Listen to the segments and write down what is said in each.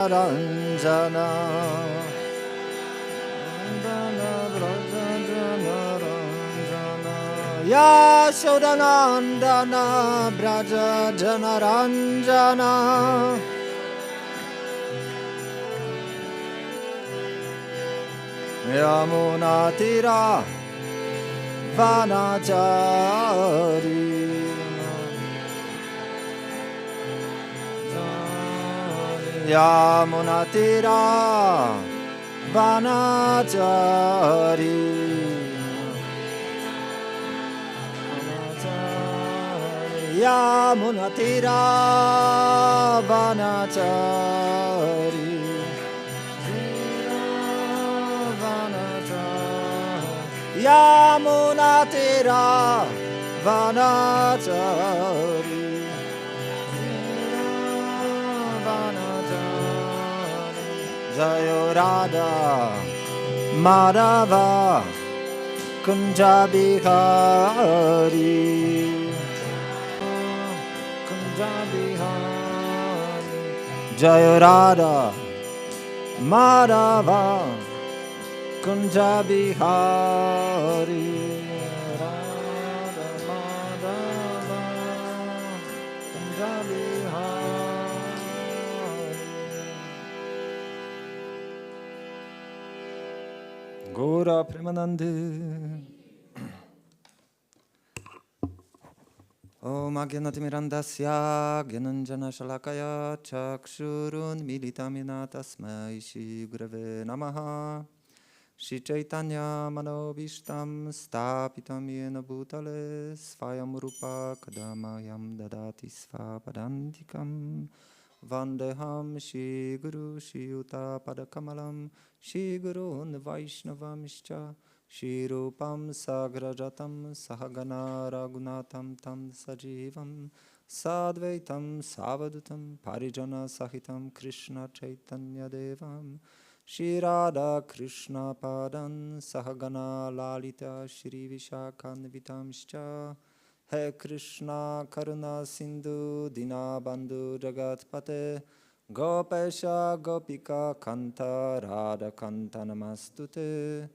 Ranjana Yashodanandana Braja Janaranjana Yamunatira Vanachari Yamunatira Vanachari Yamunatira Vanachari Yamunatira Vanachari Jayo Radha Madhava Kunja Bihari Kunja Bihari Jayo Radha Madhava Kunja Bihari Radha Madhava Kunja Gora Premanande Om Agyanatimirandasya Gyananjana Shalakaya Chakshurun Militamina Tasmai Shri Gurave Namaha Shri Chaitanya Manobishtam Stapitam Yena Bhutale Svayam Rupa Kadamayam Dadati Svapadantikam Vandeham Shri Guru Shri Yuta Padakamalam Shri Gurun Vaishnavamishcha Shri Rupam Sagrajatam Sahagana Raghunatam Tam Sajivam Sadvaitam Savadutam Parijana Sahitam Krishna Chaitanya Devam Shri Radha Krishna Padan Sahagana Lalita Shri Vishakhanvitamscha He Krishna Karuna Sindhu Dinabandhu Jagatpate Gopesha Gopika Kanta Radha Kanta Namastute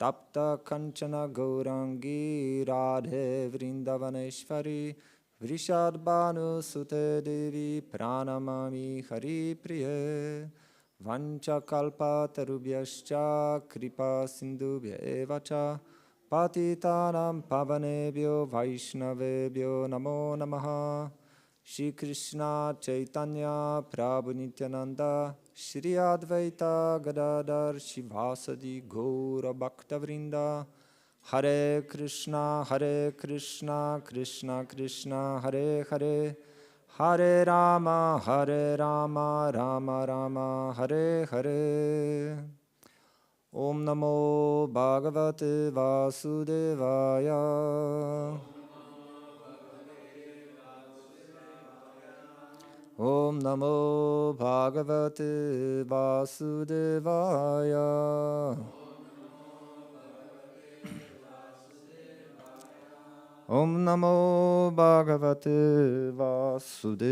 Tapta Kanchana Gaurangi Radhe Vrindavaneshwari Vrishadbhanu Sute Devi Pranamami Hari Priye Vancha Kalpa Tarubhyascha Kripa Sindhubhya Evacha Patitanam Pavanebhyo Vaishnavebhyo Namo Namaha Shri Krishna Chaitanya Prabhu Nityananda Shri Advaita Gadadhar Shivasadi Gaura Bhakta Vrinda Hare Krishna Krishna Krishna Hare Hare Hare Rama Rama Rama Hare Hare Om Namo Bhagavate Vasudevaya Om Namo Bhagavate Vasudevaya Om Namo Bhagavate Vasudevaya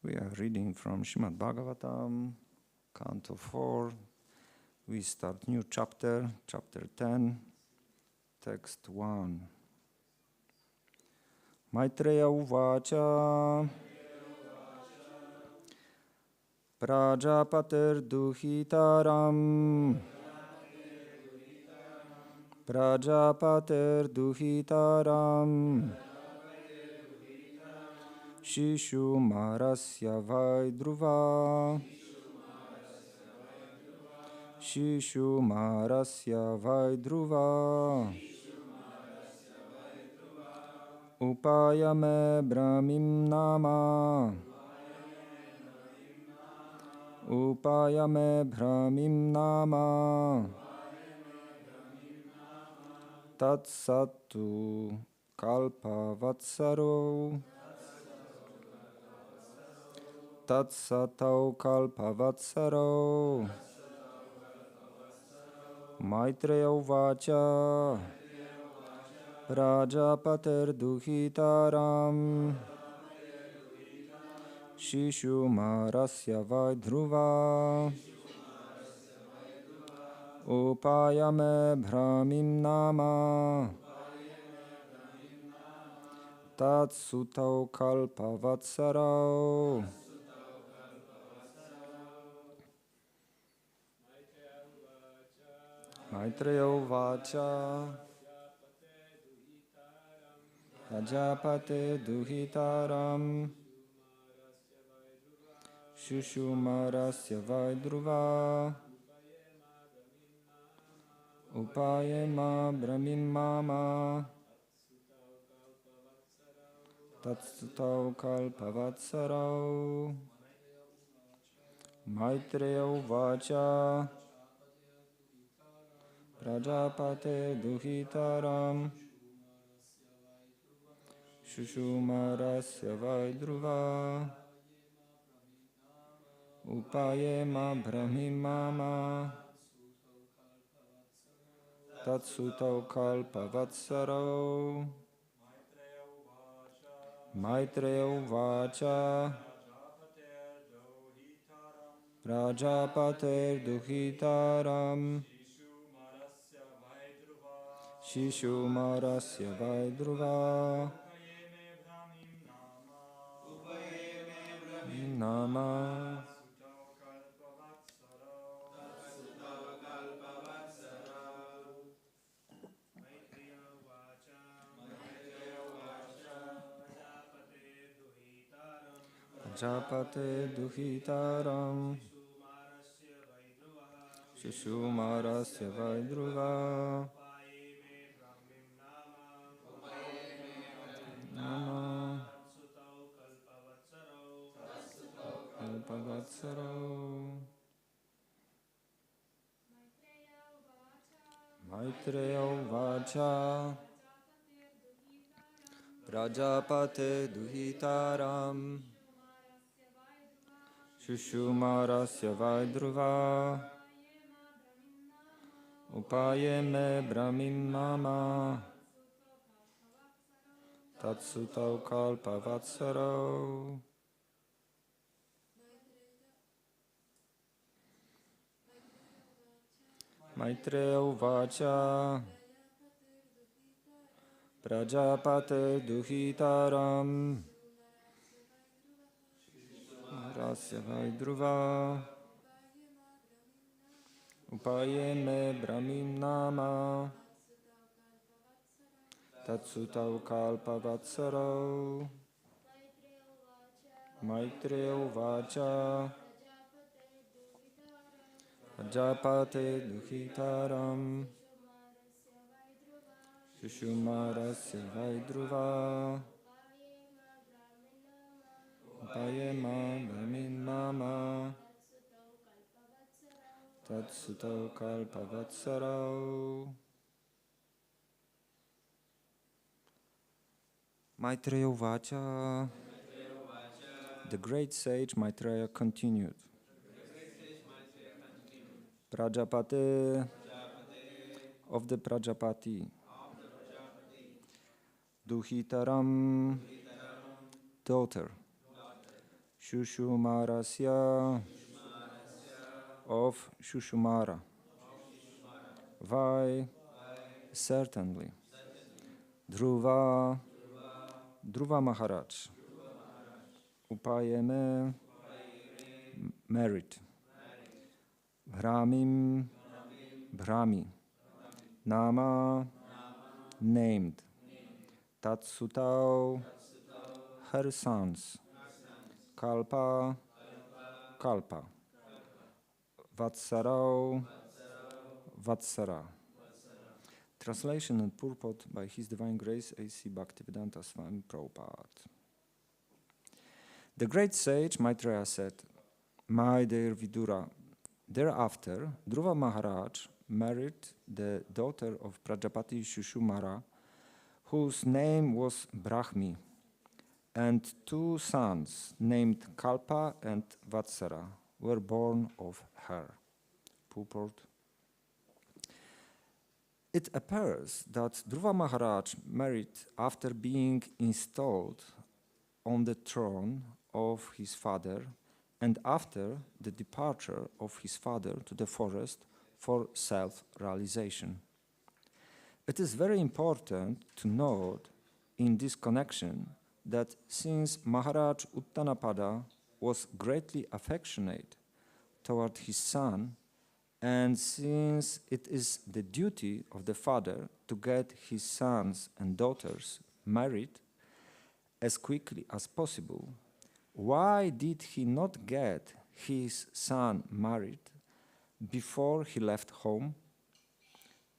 We are reading from Śrīmad-Bhāgavatam, Canto 4. We start new chapter, chapter 10, text 1. Maitreya Uvacha Prajapatir Duhitaram Prajapatir Duhitaram Shishu Marasya Vaidruva Shishu Marasya Vaidruva Upayame Brahmim Nama Upayame Brahmim Nama Tatsatu Kalpavatsaro Tatsatau Kalpavatsaro Maitreya Uvacha Prajapatir duhitaram Shishumarasya Vaidhruva Upayame Brahmim Nama Tat Sutau Kalpavatsarau. Maitreya Uvacha Prajapate Duhitaram Shushumarasya Vaidhruva Upayema Brahmim Mama Tatsutau Kalpavatsarau. Maitreya Uvacha Prajapate Duhitaram Shushumarasya Vaidhruva Upayema Brahmim Mama Tatsutau Kalpavatsarau. Maitreya Uvacha Prajapater Duhitaram Shishumarasya Vaidhruva Nama. Prajapate Duhitaram Shishumarasya Vaidhruva Nama Kalpavatsarau. Maitreya Uvacha Prajapate Duhitaram Shushumarasya Vaidhruva Upayeme Brahmim Mama Tatsutau Kalpavatsarau. Maitreya Uvacha Prajapate Duhitaram Rasya Vaidhruva Upayeme Brahmim Nama Tatsutau Kalpavatsarau. Maitreya Uvacha Prajapate Duhitaram Shushumarasya Vaidhruva Upayema Brahmim Mama Tatsutau Kalpavatsarau. Maitreya Uvacha. The great sage Maitreya continued. Prajapate of the Prajapati Duhitaram daughter Shushumarasya of Shushumara. Why? Certainly. Dhruva Maharaj. Upayeme merit. Brahmim Brahmi. Nama named. Tatsutau her sons. Kalpa Vatsarau Vatsara. Translation and purport by His Divine Grace A.C. Bhaktivedanta Swami Prabhupada. The great sage Maitreya said, "My dear Vidura, thereafter Dhruva Maharaj married the daughter of Prajapati Shushumara, whose name was Brahmi, and two sons named Kalpa and Vatsara were born of her." Purport. It appears that Dhruva Maharaj married after being installed on the throne of his father and after the departure of his father to the forest for self-realization. It is very important to note in this connection that since Maharaj Uttanapada was greatly affectionate toward his son, and since it is the duty of the father to get his sons and daughters married as quickly as possible, why did he not get his son married before he left home?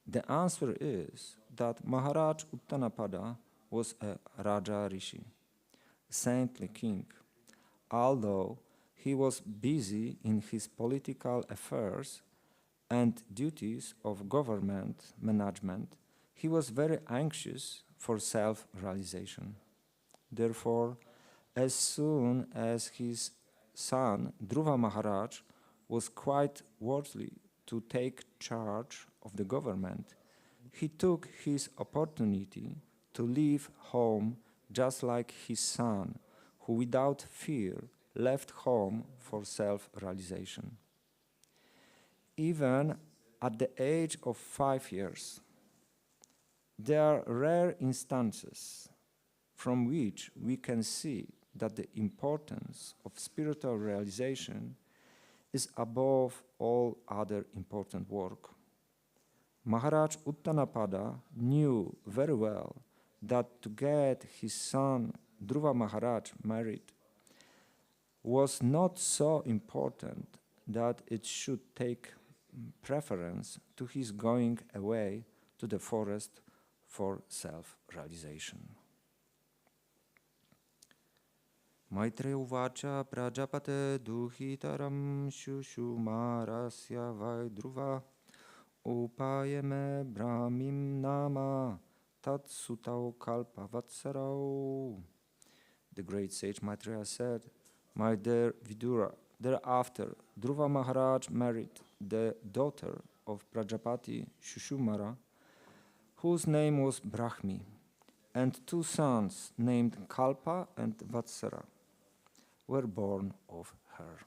The answer is that Maharaj Uttanapada was a Raja Rishi, saintly king. Although he was busy in his political affairs and duties of government management, he was very anxious for self-realization. Therefore, as soon as his son Dhruva Maharaj was quite worthy to take charge of the government, he took his opportunity to leave home just like his son, who without fear left home for self-realization. Even at the age of 5 years, there are rare instances from which we can see that the importance of spiritual realization is above all other important work. Maharaj Uttanapada knew very well that to get his son Dhruva Maharaj married was not so important that it should take preference to his going away to the forest for self-realization. Maitreya uvacha prajapate duhitaram shushumarasya vaidruva upayame brahmim nama tat sutau kalpavatsarau. The great sage Maitreya said, "My dear Vidura, thereafter Dhruva Maharaj married the daughter of Prajapati Shushumara, whose name was Brahmi, and 2 sons named Kalpa and Vatsara were born of her."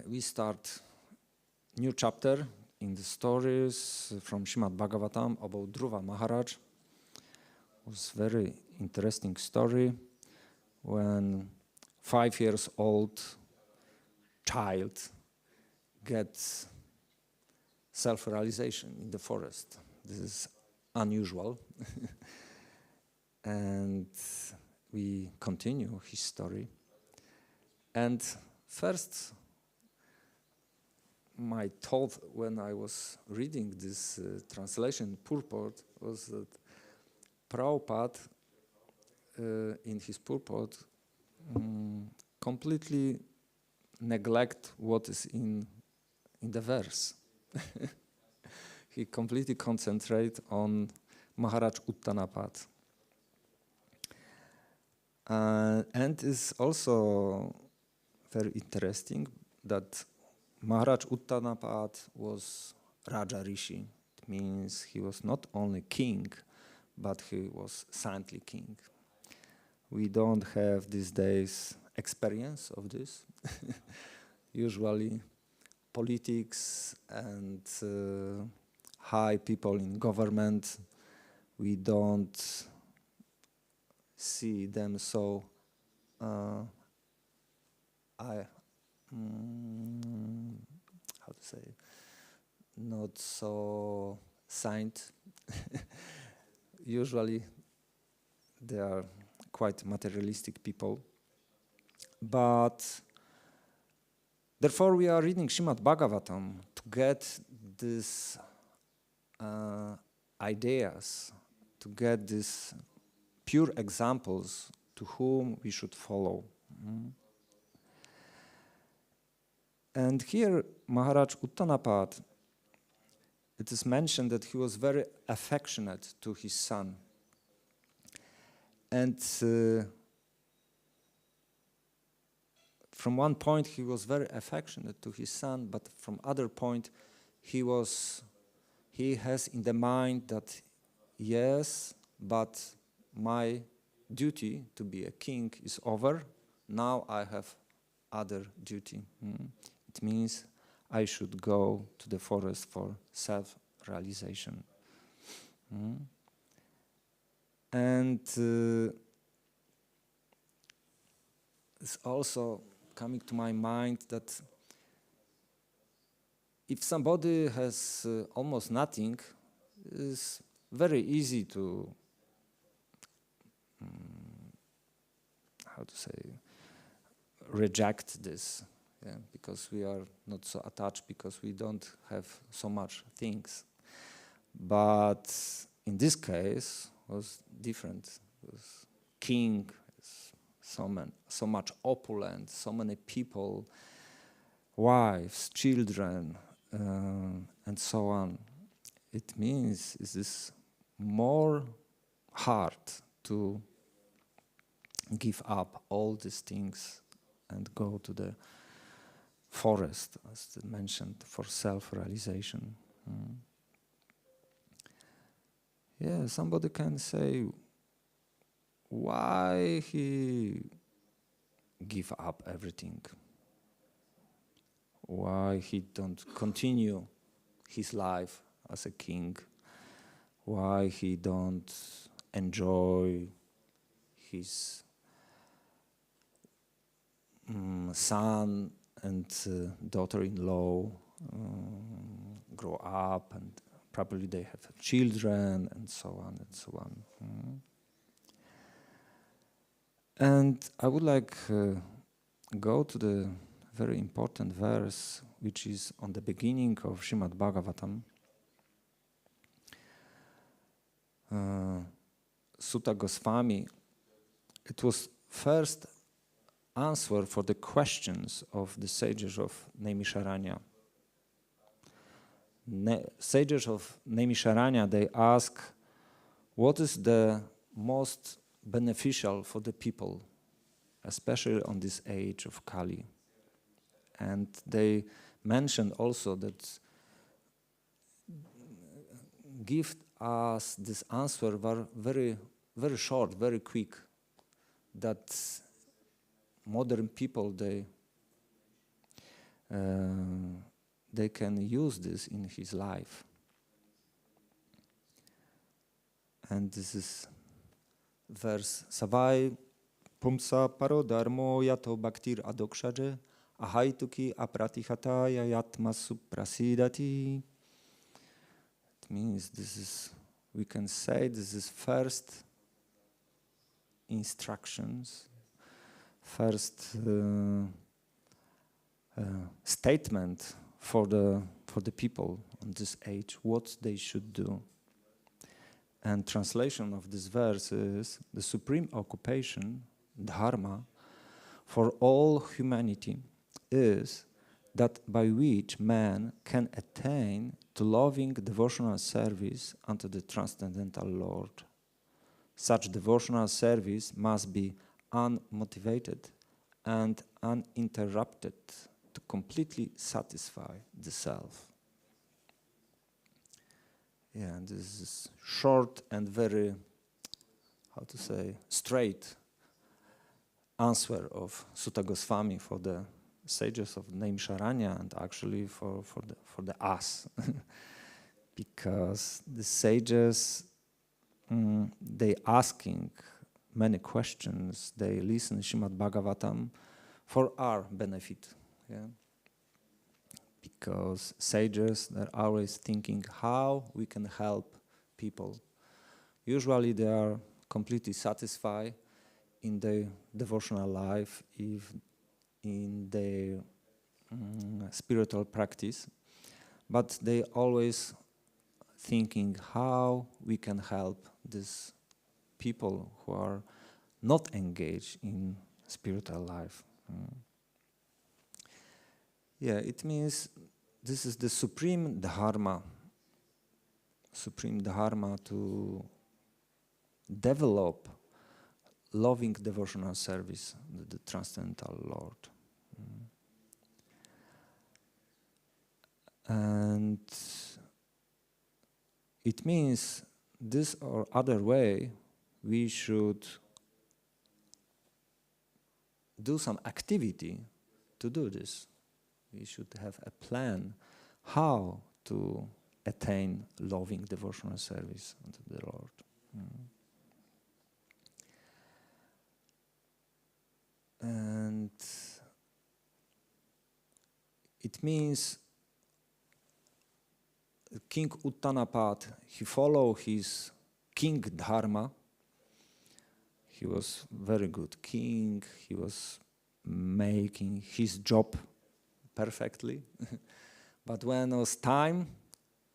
We start new chapter in the stories from Śrīmad-Bhāgavatam about Dhruva Maharaj. It was very interesting story when 5 years old child gets self-realization in the forest. This is unusual. And we continue his story. And first, my thought when I was reading this translation purport was that Prabhupada in his purport completely neglect what is in the verse. He completely concentrate on Maharaj Uttanapada. And it's also very interesting that Maharaj Uttanapada was Raja Rishi. It means he was not only king, but he was saintly king. We don't have these days experience of this. Usually politics and high people in government, we don't see them so how to say, not so saint. Usually they are quite materialistic people. But therefore we are reading Śrīmad-Bhāgavatam to get these ideas, to get these pure examples to whom we should follow. And here Maharaj Uttanapada, it is mentioned that he was very affectionate to his son. And from one point he was very affectionate to his son, but from other point he has in the mind that yes, but my duty to be a king is over. Now I have other duty. It means I should go to the forest for self-realization. And it's also coming to my mind that if somebody has almost nothing, it's very easy to, reject this, because we are not so attached, because we don't have so much things. But in this case, was different. It was king, so much opulent, so many people, wives, children, and so on. It means it is more hard to give up all these things and go to the forest, as mentioned, for self-realization. Yeah, somebody can say, why he give up everything? Why he don't continue his life as a king? Why he don't enjoy his son and daughter-in-law grow up, and probably they have children, and so on and so on. And I would like go to the very important verse, which is on the beginning of Śrīmad-Bhāgavatam. Sutta Goswami, it was first answer for the questions of the sages of Naimisharanya. Sages of Naimisharanya, they ask, what is the most beneficial for the people, especially on this age of Kali? And they mentioned also that give us this answer were very, very short, very quick, that modern people, they can use this in his life. And this is verse Savai Pumsa Parodharmo Yato Bhaktir Adokshaje Ahaituki Apratihata Yatma Suprasidati. It means this is, we can say this is first instructions, first statement for the people on this age, what they should do. And translation of this verse is the supreme occupation, dharma, for all humanity is that by which man can attain to loving devotional service unto the transcendental Lord. Such devotional service must be unmotivated and uninterrupted to completely satisfy the self. Yeah, and this is short and very, straight answer of Sutta Goswami for the sages of Naimisharanya, and actually for the us. Because the sages, they asking many questions, they listen to Śrīmad-Bhāgavatam for our benefit. Yeah? Because sages, they're always thinking how we can help people. Usually they are completely satisfied in their devotional life, if in their spiritual practice, but they always thinking how we can help these people who are not engaged in spiritual life. Yeah, it means this is the supreme dharma to develop loving devotional service, the transcendental Lord. And it means this or other way we should do some activity to do this. We should have a plan how to attain loving devotional service unto the Lord. And it means King Uttanapad, he followed his king dharma. He was very good king. He was making his job perfectly. But when it was time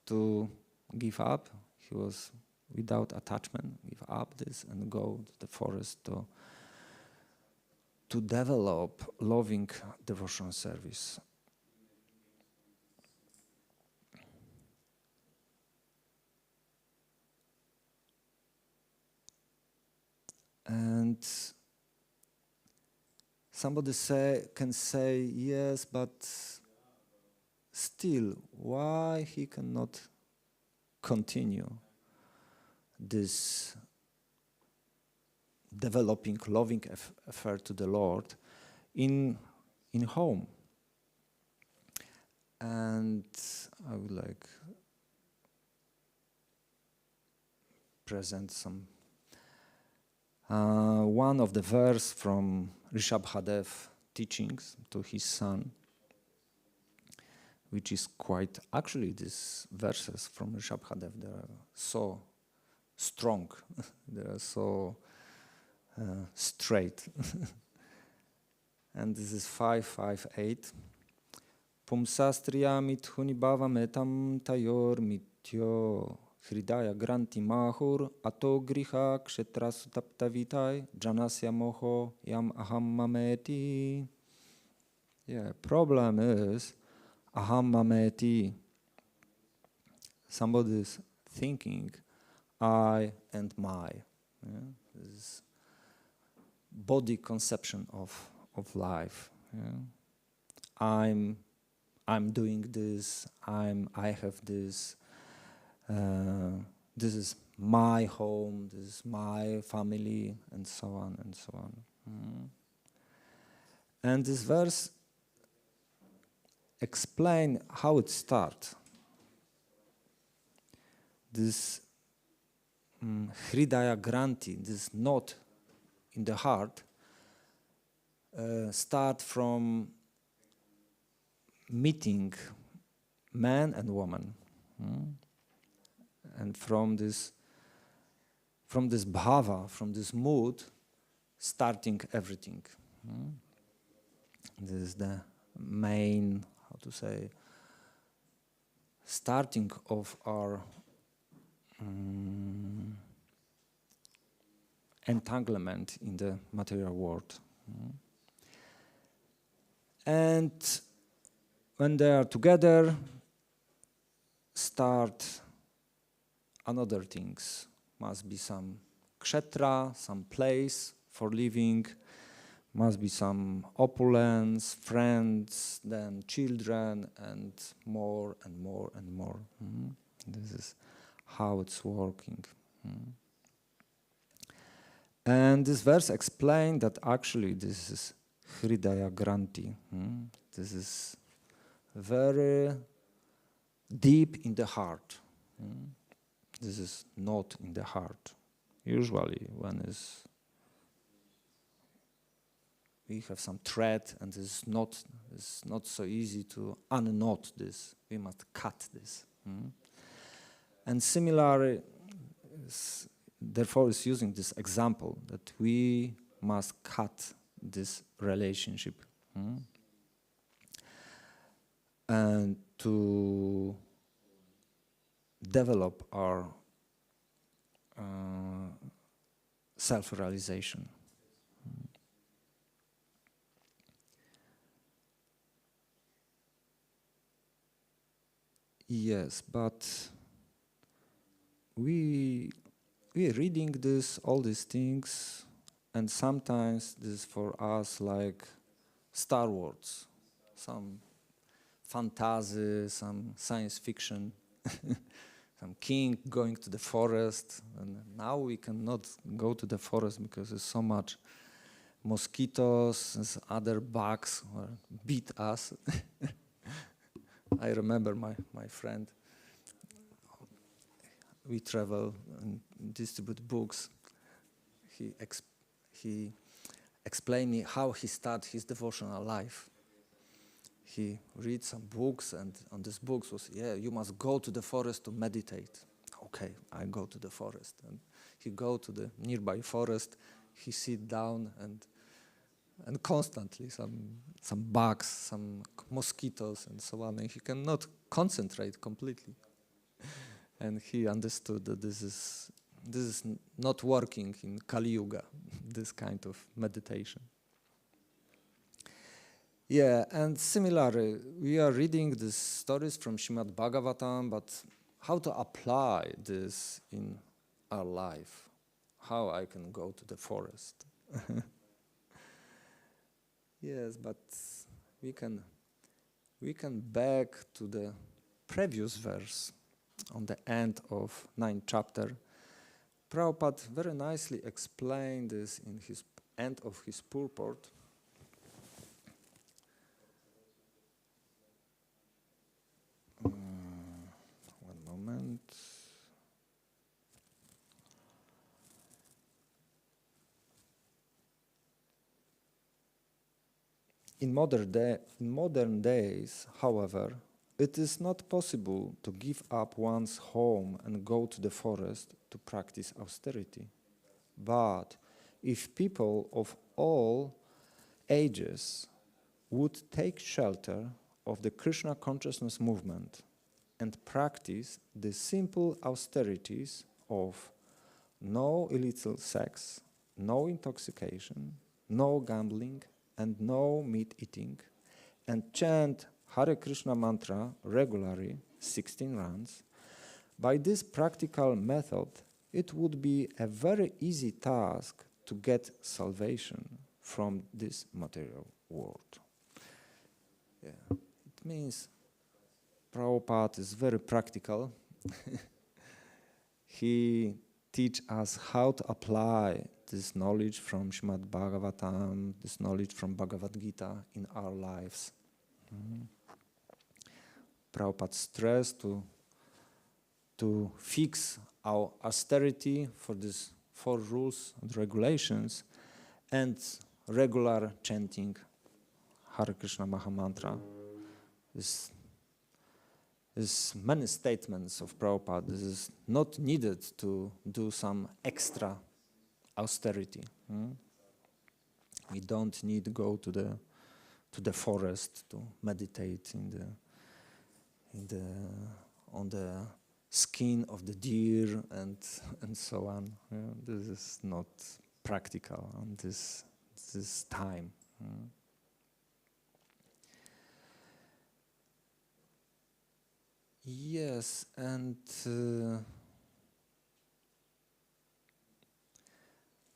to give up, he was without attachment, give up this and go to the forest to develop loving devotional service. And somebody can say, yes, but still, why he cannot continue this developing loving affair to the Lord in home? And I would like present some one of the verse from Rishabhadev teachings to his son, which is quite, actually these verses from Rishabhadev, they are so strong, they are so straight. And this is 558. Pumsastriya mithunibhava metam tayor mityo Hridaya granti mahur ato griha kshetra sutaptavitai janasya moho yam aham mameti. Yeah, problem is aham mameti. Somebody is thinking I and my. Yeah? This is body conception of life. Yeah? I'm doing this. I have this. This is my home, this is my family, and so on and so on. And this verse explains how it starts. This Hridaya Granti, this knot in the heart, start from meeting man and woman. And from this bhava, from this mood, starting everything. This is the main, how to say, starting of our entanglement in the material world. And when they are together, start another things. Must be some kshetra, some place for living, must be some opulence, friends, then children, and more and more and more. This is how it's working. And this verse explains that actually this is Hridaya Granti. This is very deep in the heart. This is not in the heart. Usually when we have some thread and it's not so easy to unknot this. We must cut this. And similarly, therefore is using this example that we must cut this relationship. And to develop our self-realization. Yes, but we reading all these things, and sometimes this is for us like Star Wars, some fantasy, some science fiction, some king going to the forest. And now we cannot go to the forest because there's so much mosquitoes and other bugs beat us. I remember my friend. We travel and distribute books. He explained me how he started his devotional life. He read some books, and on these books was, you must go to the forest to meditate. Okay, I go to the forest. And he go to the nearby forest, he sit down, and constantly some bugs, some mosquitoes, and so on, and he cannot concentrate completely. And he understood that this is not working in Kali Yuga, this kind of meditation. Yeah, and similarly, we are reading these stories from Śrīmad-Bhāgavatam, but how to apply this in our life? How I can go to the forest? Yes, but we can back to the previous verse on the end of 9th chapter. Prabhupada very nicely explained this in his end of his purport. One moment. In modern days, however, it is not possible to give up one's home and go to the forest to practice austerity. But if people of all ages would take shelter of the Krishna consciousness movement and practice the simple austerities of no illicit sex, no intoxication, no gambling, and no meat eating, and chant Hare Krishna mantra regularly, 16 rounds, by this practical method, it would be a very easy task to get salvation from this material world. Yeah. It means Prabhupada is very practical. He teaches us how to apply this knowledge from Śrīmad-Bhāgavatam, this knowledge from Bhagavad Gita in our lives. Prabhupada stressed to fix our austerity for these 4 rules and regulations and regular chanting Hare Krishna Mahamantra. There's many statements of Prabhupada. This is not needed to do some extra austerity. We don't need to go to the forest to meditate on the skin of the deer and so on. This is not practical on this time. Yes, and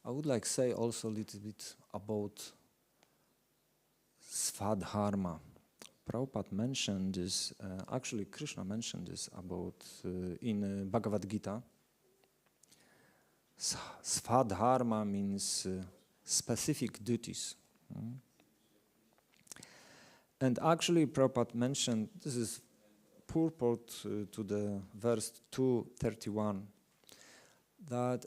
I would like to say also a little bit about Svadharma. Prabhupada mentioned this, actually Krishna mentioned this about in Bhagavad Gita. Svadharma means specific duties. And actually Prabhupada mentioned, this is purport to the verse 231, that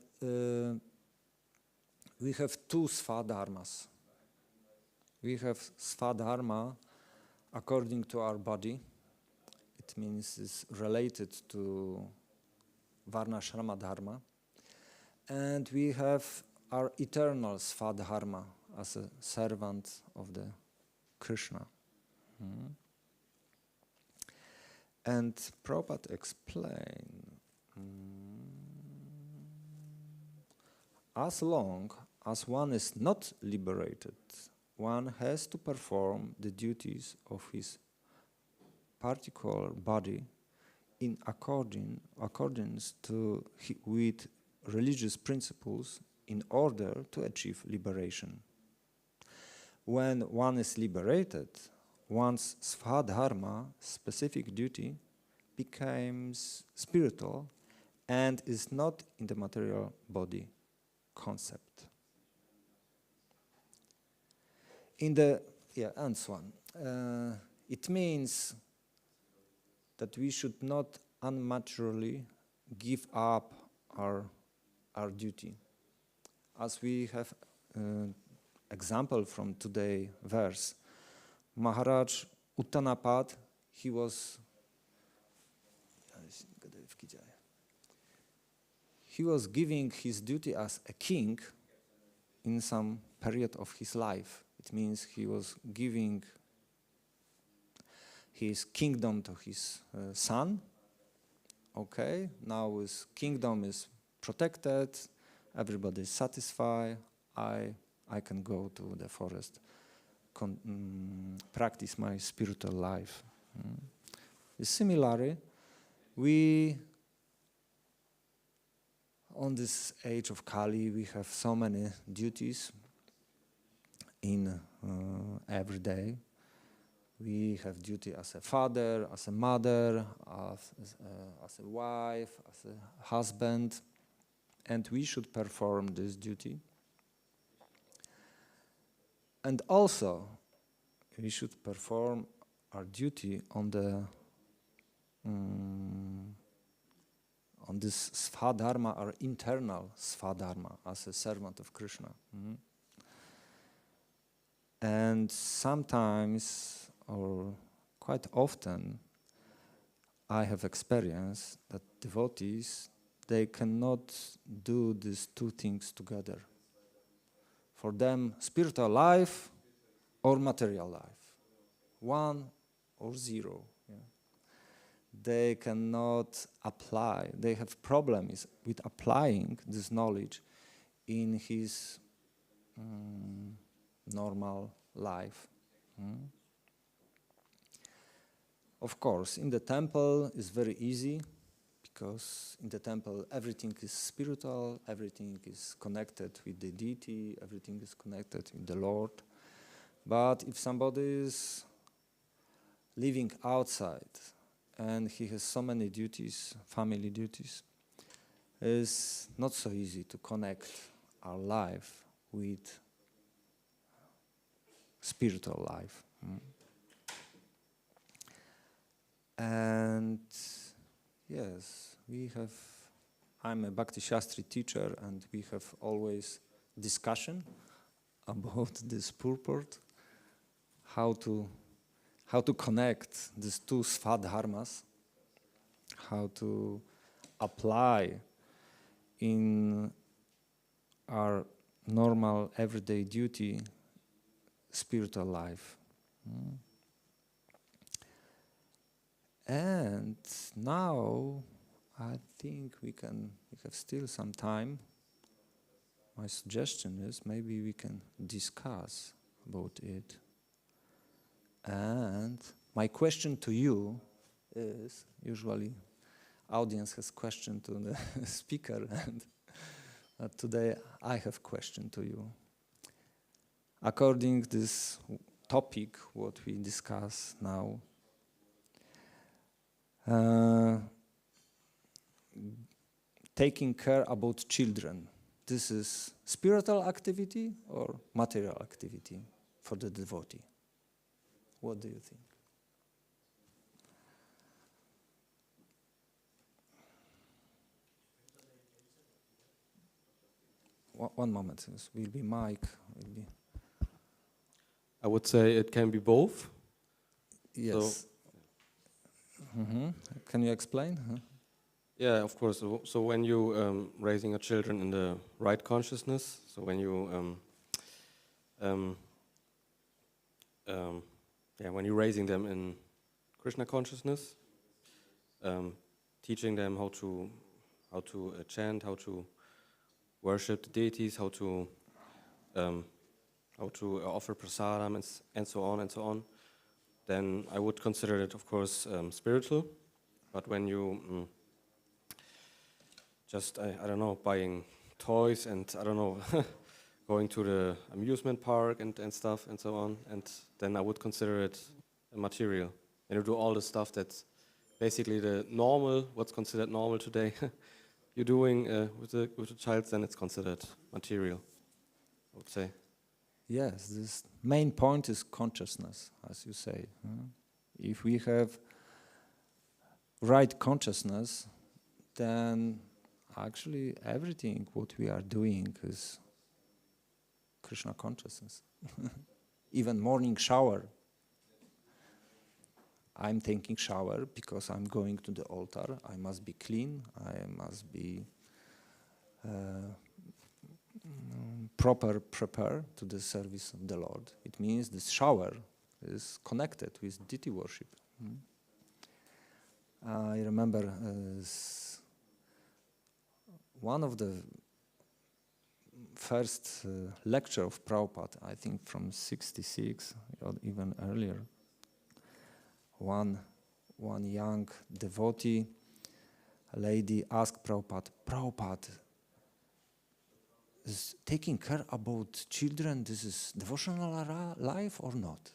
we have 2 svadharmas. We have svadharma according to our body. It means it's related to varnashrama dharma. And we have our eternal svadharma as a servant of the Krishna. And Prabhupada explained, as long as one is not liberated, one has to perform the duties of his particular body in accordance with religious principles in order to achieve liberation. When one is liberated, one's svadharma, specific duty, becomes spiritual and is not in the material body concept. And so on. It means that we should not unnaturally give up our duty. As we have example from today's verse, Maharaj Uttanapad, he was giving his duty as a king in some period of his life. It means he was giving his kingdom to his son. Okay, now his kingdom is protected, everybody is satisfied, I can go to the forest, practice my spiritual life. Similarly, we, on this age of Kali, we have so many duties in every day. We have duty as a father, as a mother, as a wife, as a husband, and we should perform this duty. And also, we should perform our duty on this svadharma, our internal svadharma, as a servant of Krishna. And sometimes, or quite often, I have experienced that devotees, they cannot do these two things together. For them, spiritual life or material life, 1 or 0. Yeah. They cannot apply. They have problems with applying this knowledge in his normal life. Of course, in the temple it's very easy, because in the temple everything is spiritual, everything is connected with the deity, everything is connected with the Lord. But if somebody is living outside and he has so many duties, family duties, it's not so easy to connect our life with spiritual life. And yes, I'm a Bhakti Shastri teacher, and we have always discussion about this purport, how to connect these two svadharmas, how to apply in our normal everyday duty spiritual life. And now I think we have still some time. My suggestion is maybe we can discuss about it. And my question to you is, usually audience has question to the speaker, and today I have question to you. According to this topic, what we discuss now, taking care about children, this is spiritual activity or material activity for the devotee? What do you think? One moment, this will be mic. I would say it can be both. Yes. Can you explain? Yeah, of course. So when you raising your children in the right consciousness, so when you when you're raising them in Krishna consciousness, teaching them how to chant, how to worship the deities, how to offer prasadam and so on, then I would consider it, of course, spiritual. But when you just, I don't know, buying toys and, I don't know, going to the amusement park and stuff and so on, and then I would consider it material. And you do all the stuff that's basically the normal, what's considered normal today. You're doing with the child, then it's considered material, I would say. Yes, this main point is consciousness, as you say. If we have right consciousness, then actually everything what we are doing is Krishna consciousness. Even morning shower. I'm taking shower because I'm going to the altar. I must be clean. I must be proper prepared to the service of the Lord. It means this shower is connected with deity worship. I remember one of the first lecture of Prabhupada, I think from 66 or even earlier. One young devotee lady asked Prabhupada, Prabhupada, is taking care about children, this is devotional life or not?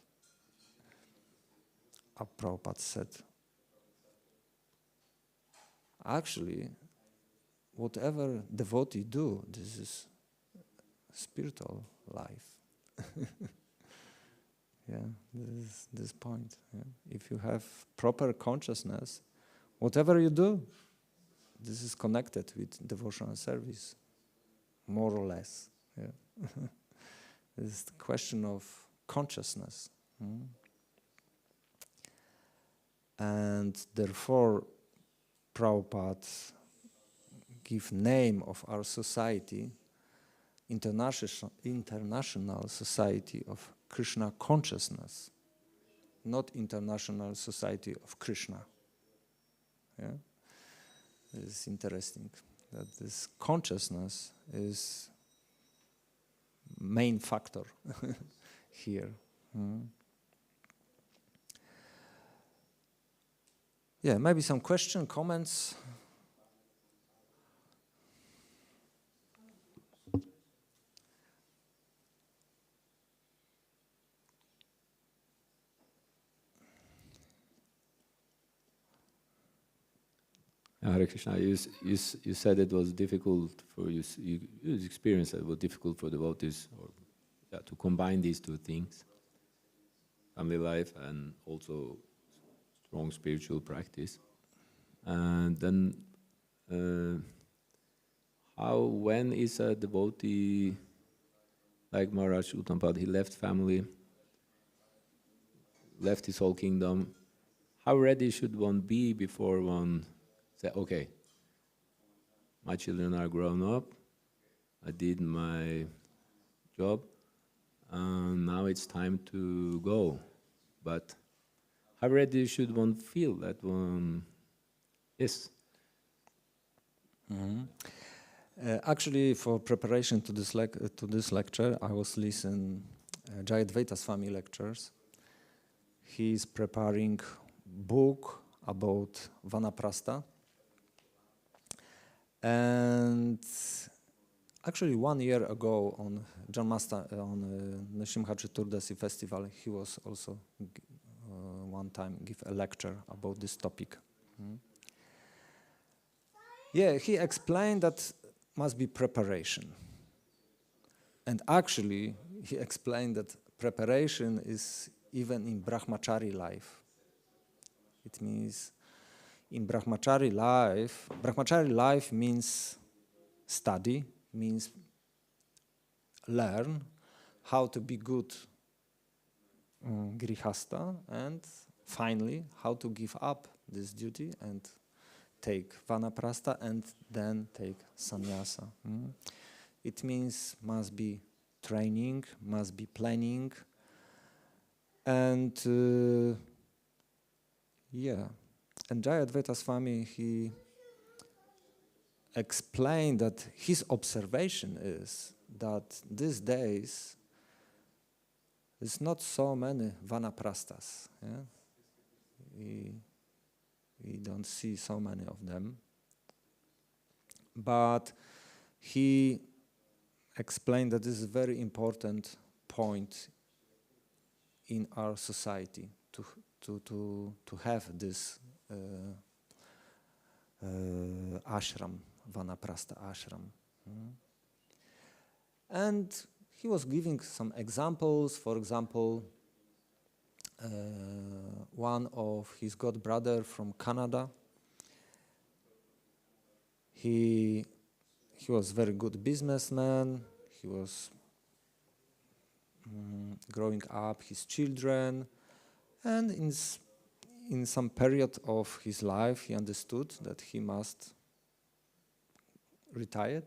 Prabhupada said, actually, whatever devotee do, this is spiritual life. Yeah, this point. Yeah. If you have proper consciousness, whatever you do, this is connected with devotional service, more or less. Yeah. It's the question of consciousness. And therefore, Prabhupada give name of our society, International Society of Krishna Consciousness, not International Society of Krishna. Yeah? It's interesting that this consciousness is main factor here. Yeah, maybe some question, comments. Hare Krishna, you said it was difficult for you experienced that it was difficult for devotees to combine these two things, family life and also strong spiritual practice. And then when is a devotee like Maharaj Uttamapad, he left family, left his whole kingdom, how ready should one be before one say, okay, my children are grown up, I did my job, and now it's time to go. But how ready should one feel that one is? Actually, for preparation to this lecture, I was listening Jayadvaita Swami lectures. He is preparing book about Vanaprastha. And actually 1 year ago on Nrsimha Chaturdasi festival, he was also one time give a lecture about this topic. Yeah, he explained that must be preparation. And actually, he explained that preparation is even in Brahmachari life. It means in Brahmachari life means study, means learn how to be good grihasta, and finally how to give up this duty and take vanaprastha and then take sannyasa. It means must be training, must be planning, and And Jayadvaita Swami, he explained that his observation is that these days there's not so many vanaprasthas. Yeah? We don't see so many of them. But he explained that this is a very important point in our society, to have this ashram, Vanaprastha ashram. And he was giving some examples. For example, one of his god brother from Canada, he was very good businessman. He was growing up his children, and in some period of his life he understood that he must retire.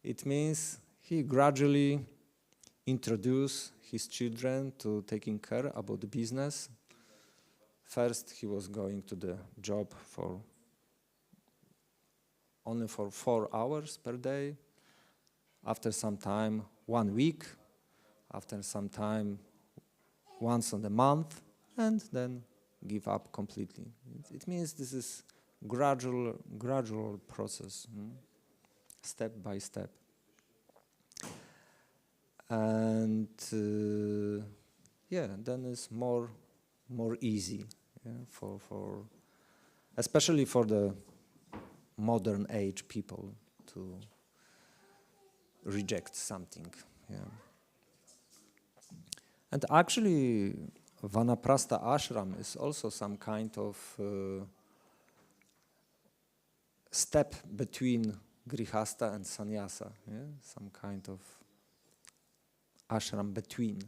It means he gradually introduced his children to taking care about the business. First he was going to the job only for 4 hours per day. After some time, 1 week. After some time, once a month, and then give up completely. It means this is gradual process, step by step. And then it's more easy, for especially for the modern age people to reject something. And actually, Vanaprastha ashram is also some kind of step between grihastha and sannyasa. Some kind of ashram between.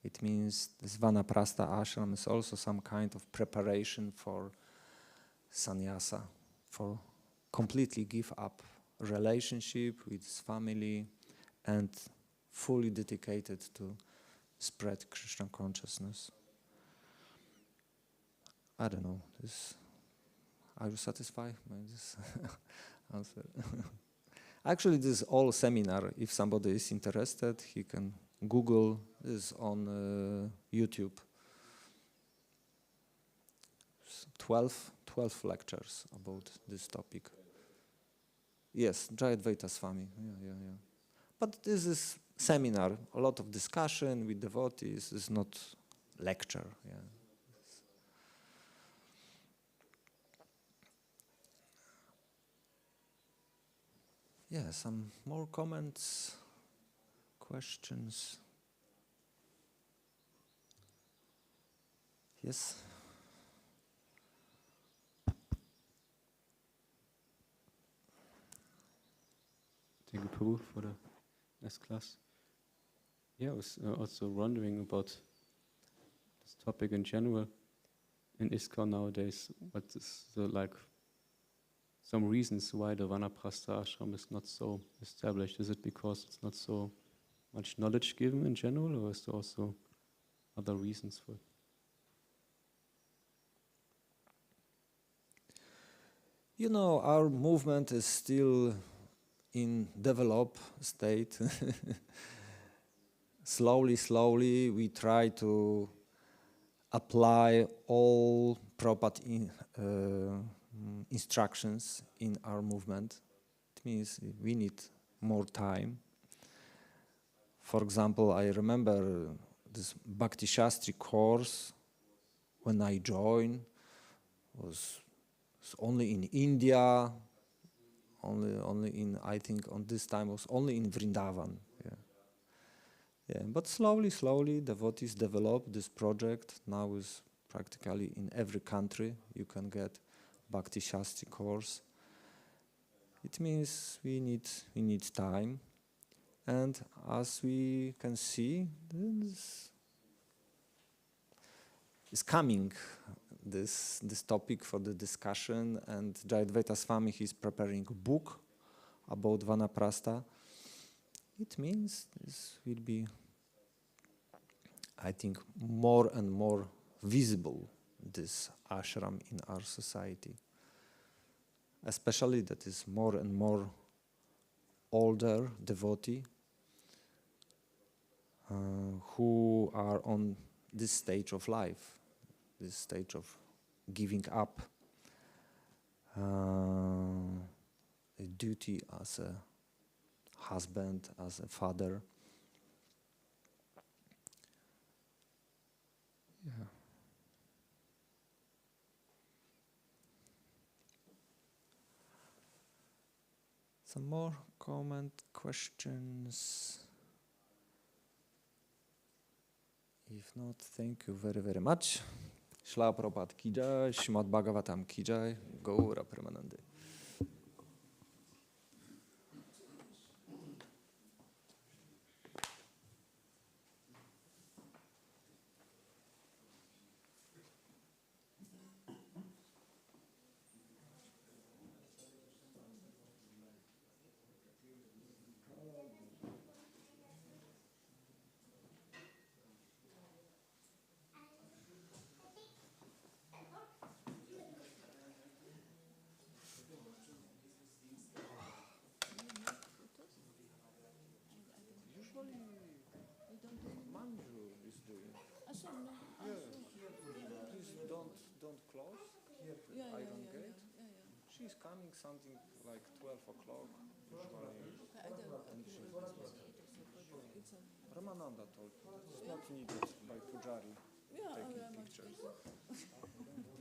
It means this Vanaprastha ashram is also some kind of preparation for sannyasa, for completely give up relationship with his family and fully dedicated to spread Krishna consciousness. I don't know. Are you satisfied by this answer? Actually, this is all seminar. If somebody is interested, he can Google this on YouTube. 12 lectures about this topic. Yes, Jayadvaita Swami. Yeah. But this is seminar, a lot of discussion with devotees. It's not lecture. Some more comments, questions. Yes. Thank you, Prabhu, for the nice class. I was also wondering about this topic in general. In ISKCON nowadays, what is some reasons why the Vanaprastha ashram is not so established? Is it because it's not so much knowledge given in general, or is there also other reasons for it? Our movement is still in develop state. Slowly, we try to apply all Prabhupada instructions in our movement. It means we need more time. For example, I remember this Bhakti Shastri course when I joined was only in India, only in, I think on this time was only in Vrindavan. But slowly devotees develop this project. Now is practically in every country you can get Bhakti Shastri course. It means we need time, and as we can see, this is coming. This topic for the discussion, and Jayadvaita Swami is preparing a book about Vanaprastha. It means this will be, I think, more and more visible, this ashram in our society. Especially that is more and more older devotee who are on this stage of life, this stage of giving up a duty as a husband, as a father. Some more questions? If not, thank you very, very much. Śrīla Prabhupada ki jai, Śrīmad-Bhāgavatam ki jai, Gaura Premanande. Don't close the iron gate. She's coming something like 12 o'clock. Ramananda told me it's not needed by Pujari taking pictures.